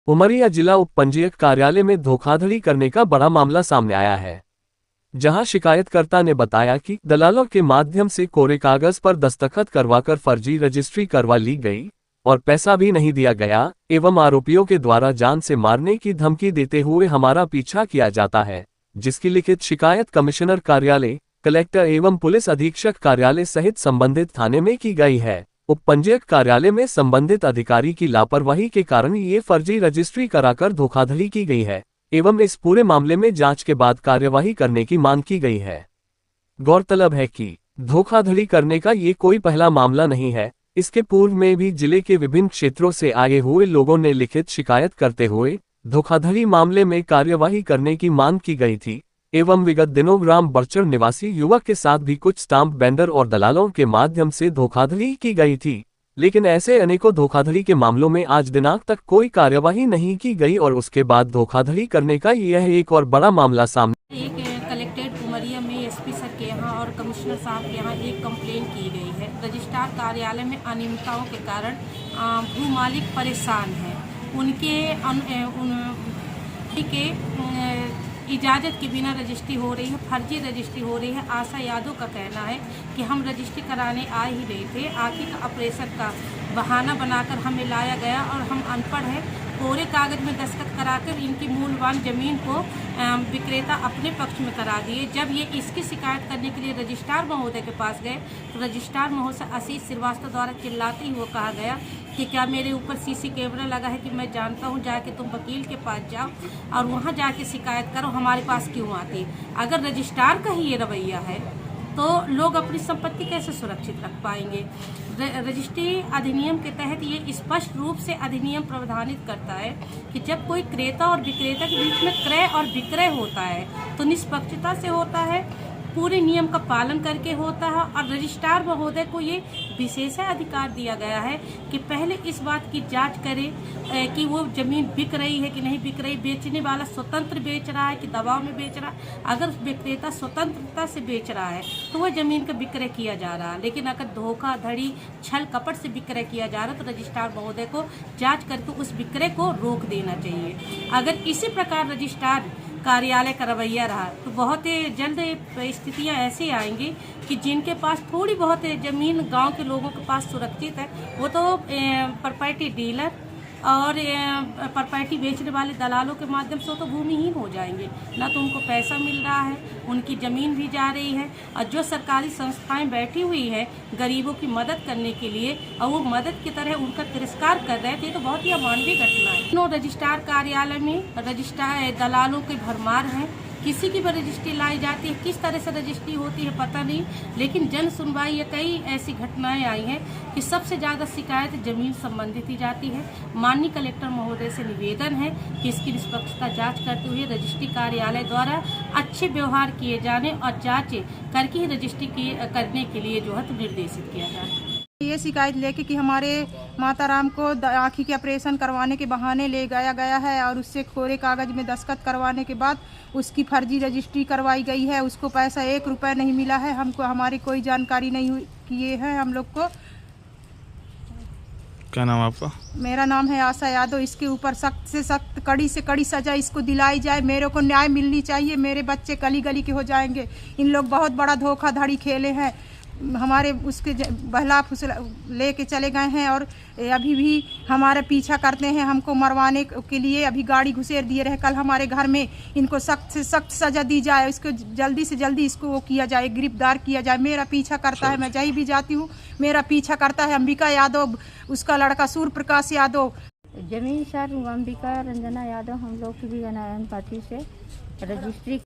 उमरिया जिला उपपंजीयक कार्यालय में धोखाधड़ी करने का बड़ा मामला सामने आया है, जहां शिकायतकर्ता ने बताया कि दलालों के माध्यम से कोरे कागज पर दस्तखत करवाकर फर्जी रजिस्ट्री करवा ली गई और पैसा भी नहीं दिया गया एवं आरोपियों के द्वारा जान से मारने की धमकी देते हुए हमारा पीछा किया जाता है, जिसकी लिखित शिकायत कमिश्नर कार्यालय, कलेक्टर एवं पुलिस अधीक्षक कार्यालय सहित संबंधित थाने में की गई है। उपपंजीयक कार्यालय में संबंधित अधिकारी की लापरवाही के कारण ये फर्जी रजिस्ट्री कराकर धोखाधड़ी की गई है एवं इस पूरे मामले में जांच के बाद कार्यवाही करने की मांग की गई है। गौरतलब है कि धोखाधड़ी करने का ये कोई पहला मामला नहीं है। इसके पूर्व में भी जिले के विभिन्न क्षेत्रों से आए हुए लोगों ने लिखित शिकायत करते हुए धोखाधड़ी मामले में कार्यवाही करने की मांग की गई थी एवं विगत दिनों ग्राम बड़चर निवासी युवक के साथ भी कुछ स्टाम्प वेंडर और दलालों के माध्यम से धोखाधड़ी की गई थी, लेकिन ऐसे अनेकों धोखाधड़ी के मामलों में आज दिनांक तक कोई कार्यवाही नहीं की गई और उसके बाद धोखाधड़ी करने का यह एक और बड़ा मामला सामने। कलेक्टेड उमरिया में एसपी सर के यहाँ और कमिश्नर साहब के यहाँ एक कंप्लेन की गई है। रजिस्ट्रार कार्यालय में अनियमितताओं के कारण भू मालिक परेशान हैं। उनके इजाज़त के बिना रजिस्ट्री हो रही है, फर्जी रजिस्ट्री हो रही है। आशा यादव का कहना है कि हम रजिस्ट्री कराने आ ही रहे थे, आखिर का ऑपरेशन का बहाना बनाकर हमें लाया गया और हम अनपढ़ हैं। कोरे कागज में दस्तखत कराकर इनकी मूल्यवान जमीन को विक्रेता अपने पक्ष में करा दिए। जब ये इसकी शिकायत करने के लिए रजिस्ट्रार महोदय के पास गए तो रजिस्ट्रार महोदय आशीष श्रीवास्तव द्वारा चिल्लाते हुए कहा गया कि क्या मेरे ऊपर सीसी कैमरा लगा है कि मैं जानता हूं, जाके तुम वकील के पास जाओ और वहां जाके शिकायत करो, हमारे पास क्यों आती। अगर रजिस्ट्रार का ही ये रवैया है तो लोग अपनी संपत्ति कैसे सुरक्षित रख पाएंगे। रजिस्ट्री अधिनियम के तहत ये स्पष्ट रूप से अधिनियम प्रावधानित करता है कि जब कोई क्रेता और विक्रेता के बीच में क्रय और विक्रय होता है तो निष्पक्षता से होता है, पूरे नियम का पालन करके होता है। और रजिस्ट्रार महोदय को ये विशेष अधिकार दिया गया है कि पहले इस बात की जांच करे कि वो जमीन बिक रही है कि नहीं बिक रही, बेचने वाला स्वतंत्र बेच रहा है कि दबाव में बेच रहा है। अगर विक्रेता स्वतंत्रता से बेच रहा है तो वह जमीन का विक्रय किया जा रहा है, लेकिन अगर धोखाधड़ी छल कपट से विक्रय किया जा रहा है तो रजिस्ट्रार महोदय को जाँच करके उस विक्रय को रोक देना चाहिए। अगर इसी प्रकार रजिस्ट्रार कार्यालय का रवैया रहा तो बहुत जल्द स्थितियां ऐसी आएंगी कि जिनके पास थोड़ी बहुत जमीन गांव के लोगों के पास सुरक्षित है, वो तो प्रॉपर्टी डीलर और प्रॉपर्टी बेचने वाले दलालों के माध्यम से तो भूमिहीन हो जाएंगे। ना तो उनको पैसा मिल रहा है, उनकी ज़मीन भी जा रही है। और जो सरकारी संस्थाएं बैठी हुई है गरीबों की मदद करने के लिए और वो मदद की तरह उनका तिरस्कार कर रहे थे, तो बहुत ही अमानवीय घटना है। दोनों रजिस्ट्रार कार्यालय में रजिस्ट्रार दलालों के भरमार हैं। किसी की भी रजिस्ट्री लाई जाती है, किस तरह से रजिस्ट्री होती है पता नहीं, लेकिन जन सुनवाई या कई ऐसी घटनाएं आई हैं कि सबसे ज़्यादा शिकायत जमीन संबंधित ही जाती है। माननीय कलेक्टर महोदय से निवेदन है कि इसकी निष्पक्षता जांच करते हुए रजिस्ट्री कार्यालय द्वारा अच्छे व्यवहार किए जाने और जांच करके ही रजिस्ट्री करने के लिए जो है तो निर्देशित किया जाए। ये शिकायत लेके कि हमारे माताराम को आँखी के ऑपरेशन करवाने के बहाने ले गया है और उससे कोरे कागज में दस्तखत करवाने के बाद उसकी फर्जी रजिस्ट्री करवाई गई है। उसको पैसा 1 रुपया नहीं मिला है। हमको हमारी कोई जानकारी नहीं हुई किए हैं हम लोग को। क्या नाम आपका? मेरा नाम है आशा यादव। इसके ऊपर सख्त से सख्त, कड़ी से कड़ी सजा इसको दिलाई जाए। मेरे को न्याय मिलनी चाहिए। मेरे बच्चे गली गली के हो जाएंगे। इन लोग बहुत बड़ा धोखाधड़ी खेले हैं। हमारे उसके बहला फुसला लेके चले गए हैं और अभी भी हमारे पीछा करते हैं हमको मरवाने के लिए। अभी गाड़ी घुसेर दिए रहे कल हमारे घर में। इनको सख्त से सख्त सजा दी जाए, इसको जल्दी से जल्दी इसको वो किया जाए, गिरफ्तार किया जाए। मेरा पीछा करता है, मैं जहीं भी जाती हूँ मेरा पीछा करता है। अंबिका यादव, उसका लड़का सूर्य प्रकाश यादव। जमीन सर अंबिका रंजना यादव, हम लोग की भी पार्टी से रजिस्ट्री